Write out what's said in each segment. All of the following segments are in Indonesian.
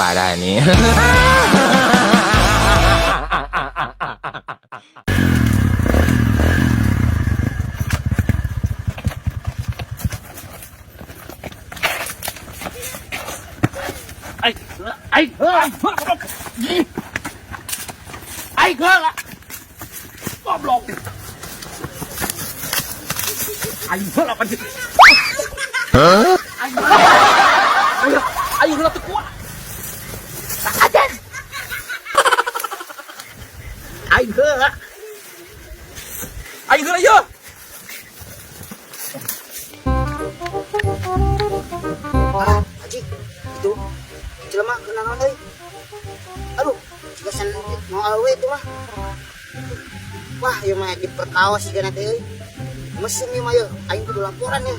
parah nih. Ai lah. Goblok. Ai lah apa sih? Hah? Ayo lah tuh kuat. Tak aja. Ayo lah. Ayo lah yo. Haji, itu jelema kenangan euy. Aduh, gasan mau awe itu mah. Wah, ieu mah diperkaos siga teh euy. Mesin ieu mah yeuh, aing kudu laporan ya.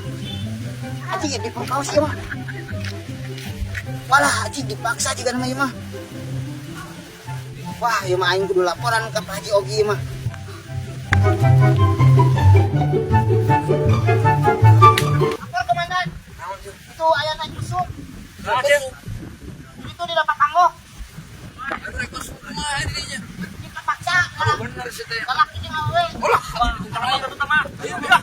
Haji ya diperkaos ieu mah. Walah, haji dipaksa jiga nama ieu mah. Wah, ieu mah aing kudu laporan ka Pak Haji Ogi ieu mah. Apa komandan? Itu aya naik busuk. Itu di dapat tanggo. Kita paksa. Bener sih teh. Galak jeung awewe. Ulah, pertama. Ayo, udah.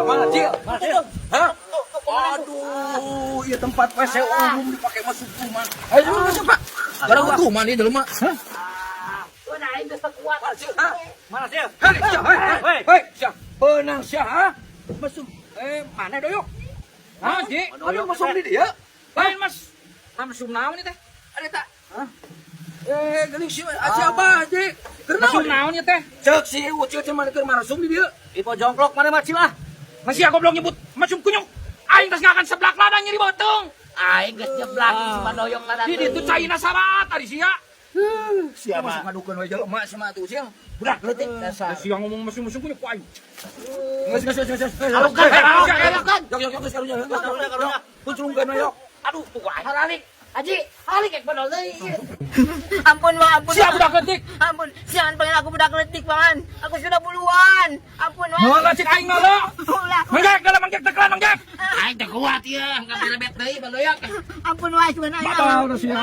Mana, Cil? Hah? Aduh, iya tempat WC umum dipakai masuk rumah. Ayo, masuk, Pak. Barang rumah nih dulu, Mak. Hah? Udah aing geus kuat. Mana, Cil? Hei, siap. Benang siap, ha? Masuk. Mana doyok? Hah, Ji? Aduh, masuk di dia. Lain, Mas. Masuk naon nih, teh? Ada tak? Hah? Geling si apa, Ji? Masuk naon ya, teh? Cek si Ucil cuman keur marasum di dia. Ipo jongklok mana macil ah? Masih aku belum nyebut masuk kunyuk. Aing geus ngakan seblak ladang nyeri beuteung. Aing geus jeblak cuma doyong ladang. Di ditu caina sarat tadi sia. Siapa? Masuk ngadukeun we jelema si mah atuh sia. Budak leutik dasar. Si ngomong masuk kunyuk ku aing. Geus. Alukan. Yok karunya. Kuculungkeun we yok. Aduh, tuh aing. Halalik. Haji, halik ek bener deui. Ampun, Wah, ampun. Siap budak letik. Ampun, jangan panggil aku budak letik, Pangan. Aku sudah puluhan. Ampun, Wah. Mola cik aing mah. Manggek dalam manggek teklan manggek. Aing teh kuat ieu, engka berebet deui bandoyak. Ampun, Wah, cuman aing. Batal dah sia.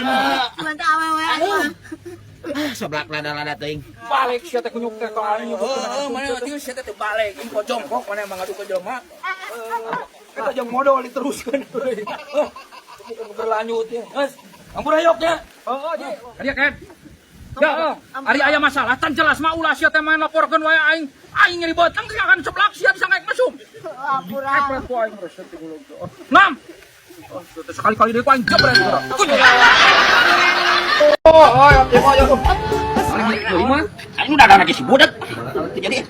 Cuman teh awewe. Seblak lada-lada teuing. Balik sia teh kunyuk teh ka aing. Mana atuh sia teh balik. Info jongkok mana mangadukeun jelema. Kita jeung modal diteruskeun euy. Berlanjut ya. Mas, ampun ayoknya. Oh, Ji. Ari kan. Ya, ari aya masalah tan jelas mah ulah sia teh main laporkeun wae aing. Aing nyeri beuteung akan seblak sia bisa ngaek masuk. Ampura. Epret ku aing resep dulu. Nam. Oh, sekali-kali deui ku aing jebret. Oh, ayo. Ari mah Aing udah ada lagi si budak. Jadi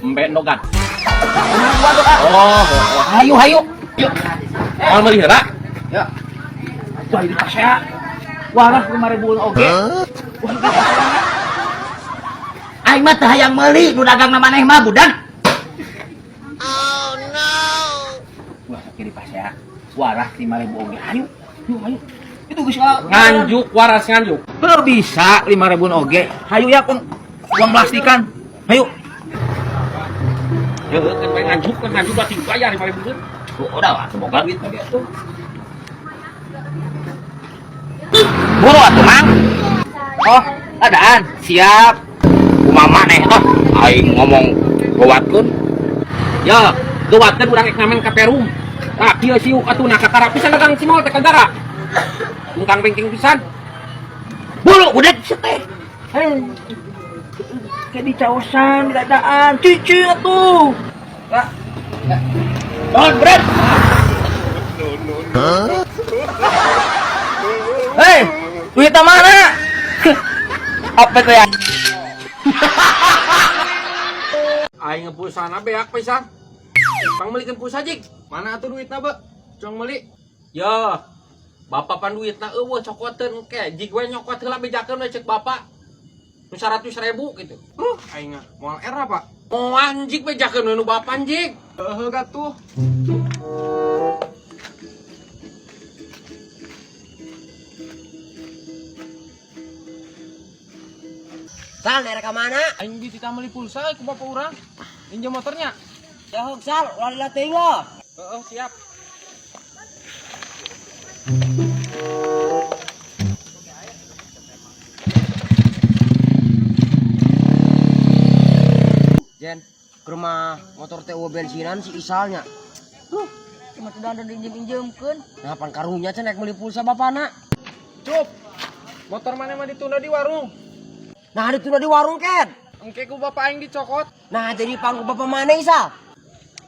embe nogat. oh, hayu. Yuk. Al meuli heula. Ya. Tuh di tas ya. Warah 5.000 oge. Aing mah teh hayang meuli nu dagang na maneh mah budak. Oh no. Wah, kiri pas ya. Warah 5.000 oge. Ayo. Itu geus Nganjuk waras nganjuk. bener bisa 5.000 oge. Hayu ya kun uang plastikan. Hayu. Ya kan bae nganjuk berarti bayar 5.000. Udah lah, semoga duit tadi tuh. Buru atuh, Mang. Oh, adaan. Siap. Kumaha maneh toh? Aing ngomong gawatkeun. Ya, gawatkeun urang ek namen ka Perum. Tah kieu siu atuh kakara pisan dagang cimol teh kagara. Lungkang bengking pisan. Bulu udah seteh. Hei. Kayak di caosan, di dadaan. Cici atuh. Lah. Don, Bret. Hei, duitnya mana? Apa itu ya? Aing ngepulsana beak pisan. Pang meulikeun pulsa jig. Mana atuh duitna, Be? Cong meuli. Ya. Bapak pan duitna eueuh cokoteun engke. Jig we nyokot heula bejakeun we cek bapak. Nu 100.000 gitu. Aing moal era, Pak. Moal jig bejakeun we nu bapak jig. Heuh gatuh. Sal, daerah ke mana? Aing bisa meuli pulsa ku bapak urang. Pinjam motornya. Ya, Sal, ulah dilatih lo. Oh, siap. Jen, ke rumah motor TU bensinan si Isalnya. Cuma tidak ada diinjem-injemkeun. Nah, pan karunya naik beli pulsa bapana. Cup. Motor mana mah ditunda di warung. Nah, itu udah di warung, Ken. Engke ku bapak aing dicokot. Nah, jadi pangku bapak mana Isal?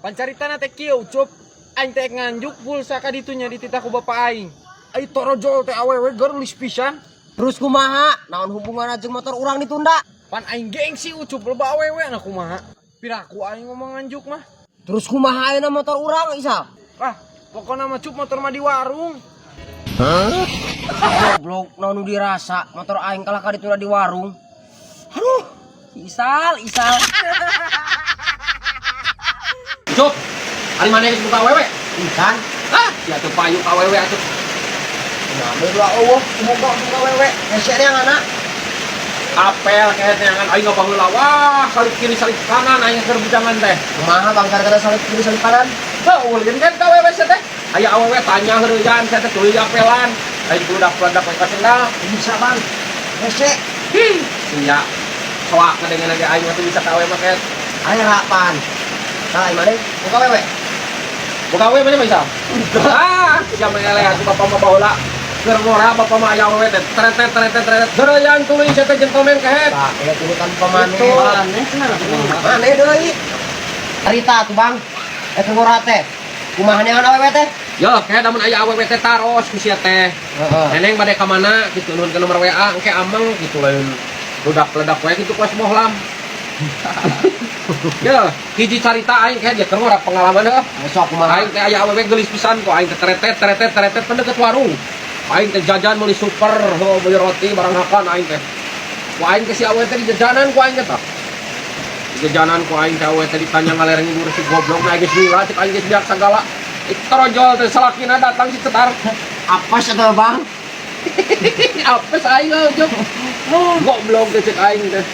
Pancaritana teh kieu, Cup. Aing teh nganjuk pulsa ka ditunya dititah ku bapak aing. Ai torojol teh awewe geurlis pisan. Terus kumaha? Naon hubungan aja motor orang ditunda? Pan aing gengsi Ucup loba awewe na kumaha. Piraku aing ngomong nganjuk mah. Terus kumaha ayeuna motor orang Isal? Ah, pokoknya mah Cup motor mah di warung. Goblok, naon nu dirasa motor aing kalah ka ditunda di warung. Aduh, Isal. Cup, hari mana yang buka awewe? Ikan. Ah, ya tuh payu awewe atuh. Nah, berdua eueuh, kumoga buka wewe. Hese yang anak. Apel kayaknya kan aing ngabangeula wah, salib kiri salib kanan aing keur bujangan teh. Kumaha bang gara-gara salib kiri salib kanan? Ulin kan ka awewe teh. Aya awewe tanya heureuyan saya teh tuluy apelan. Aing budak-budak ka sendal. Bisa bang. Hese. Hi, sia. Soak ngadengan lagi aing atuh bisa ka awewe mah ket. Aya harapan. Nah, mana? Buka wewe. Buka awewe mana bisa? Ah, sia meleleh atuh bapak mah baheula. Keur ngora bapak mah aya awewe teh teret. Heureuyan tuluy saya teh gentleman kahet. Pak, ya turutan pemane. Itu. Mane deui. Cerita tuh bang. Ngora teh. Kumaha neangan awewe teh? Ya, kayak damun aya awewe teh taros ku sia teh. Heeh. Neneng bade ka mana kitu nuhun ke nomor WA engke ameng kitu lain ledak-ledak we kitu kelas mohlam. Ya, hiji carita aing kayak dia keur ngora pengalaman heuh. Sok kumaha? Aing teh aya awewe geulis pisan ku aing teh teretet pendeket warung. Aing teh jajan meuli super, heuh meuli roti barang hakan aing teh. Ku aing teh si awewe teh di jajanan ku aing teh tah. Di jajanan ku aing teh awewe teh ditanya ngalereng ibu si goblok na geus lila cek aing geus biak sagala. Torojol teh salakina datang si cetar. Apes atuh bang? Apes aing ujug. Goblok teh cek aing teh.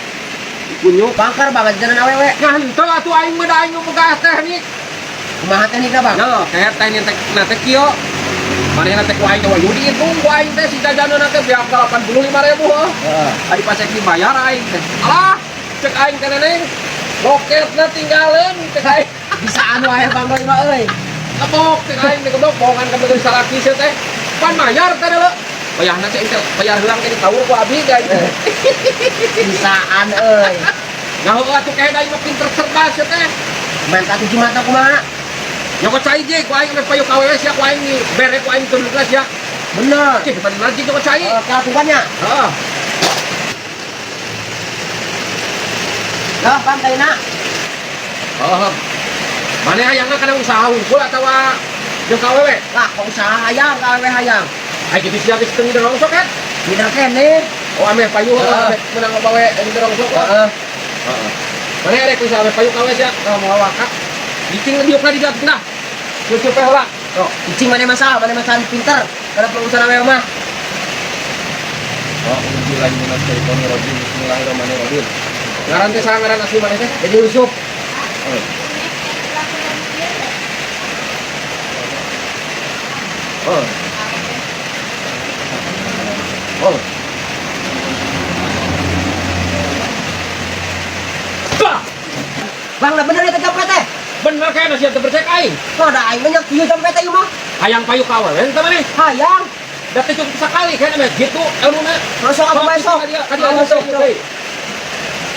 Kunyu Bangkar banget jalan awewe. nganteng atuh aing mah da aing boga teknik. Kumaha teknikna bang? Nah, kayak teknik na teh kieu. Manehna teh ku aing teh yudi itu ku aing teh si jajanana teh biak 85.000 heuh. Heeh. Adi pasek dibayar aing teh. Alah, cek aing teh neneng. Loketna tinggaleun cek aing. Bisaan wae bang lo ima euy. Kebok cek aing teh kebok bohongan ka beungeun salaki sia teh. Pan mayar teh deuleu. Bayarna cek teh bayar heula teh ditawur ku abdi guys. Bisaan euy. Nah, atuh kayak aing mah pinter cerdas sia teh. Main kaki jumata kumaha? Nyokot cai je ku aing mah payu kawewe sia ku aing bere ku aing tunduk sia. Bener. Cih, depan lagi nyokot cai. Kelakuannya. Heeh. Lah pantaina. Oh. Mana hayangna kana usaha unggul atawa jeung kawewe? Lah kok usaha hayang kawewe hayang. Ai kitu sia geus teu ngideng sok kan? Tidak kene. Oh ame payu ame menang bawe ngideng sok. Heeh. Heeh. Mana arek usaha ame payu kawewe sia mau wakak. Dicing diupna di gat nah. Cucup heula. Tuh, icing mana masalah pinter. Karena perusahaan awewe mah. Oh, bilang minat dari Tony Rojin bismillahirrahmanirrahim. Ngaran teh saha ngaran asli maneh teh? Jadi Yusuf. Oh. Oh. Bah, Bang, lah bener ya copet teh. bener kayaknya siap terpercaya aing. Kok ada aing banyak kieu copet teh ieu mah. Hayang payu kawewe teh maneh. Hayang. Da teh cukup sakali kayaknya mah gitu ilmuna. Masuk apa besok? Kadi masuk.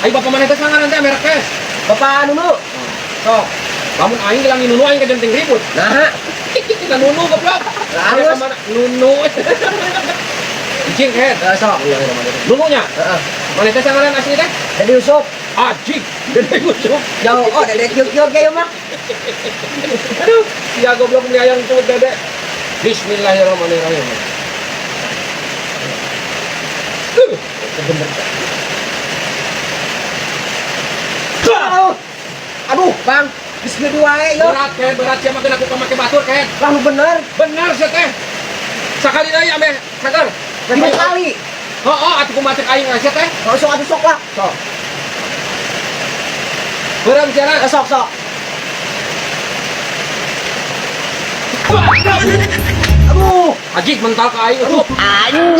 Aing bapak maneh teh sangaran teh merek kes. Bapak Nunu. Sok. Lamun aing gelang nunu aing kejenting ribut. Nah, Kita nunu goblok. Halus. Nunu. Icing head. sok. Nununya. Heeh. Maneh teh sangaran asli teh? Jadi Yusuf. Ajik. Gede gusuk. Jauh oh dedek kieu-kieu ge mah. Aduh, ya goblok beli ayam tuh dede. Bismillahirrahmanirrahim. Aduh, Bang. Geus kieu wae yo. Berat siapa kena aku make batur kayak. Lah nu bener. Bener sih teh. Sakali deui ame sagar. 5 kali. Heeh, atuh kumaha cek aing asa teh. Sok atuh sok lah. Sok. Beurang jalan. Sok sok. Aduh, ajik mental ka aing. Aduh.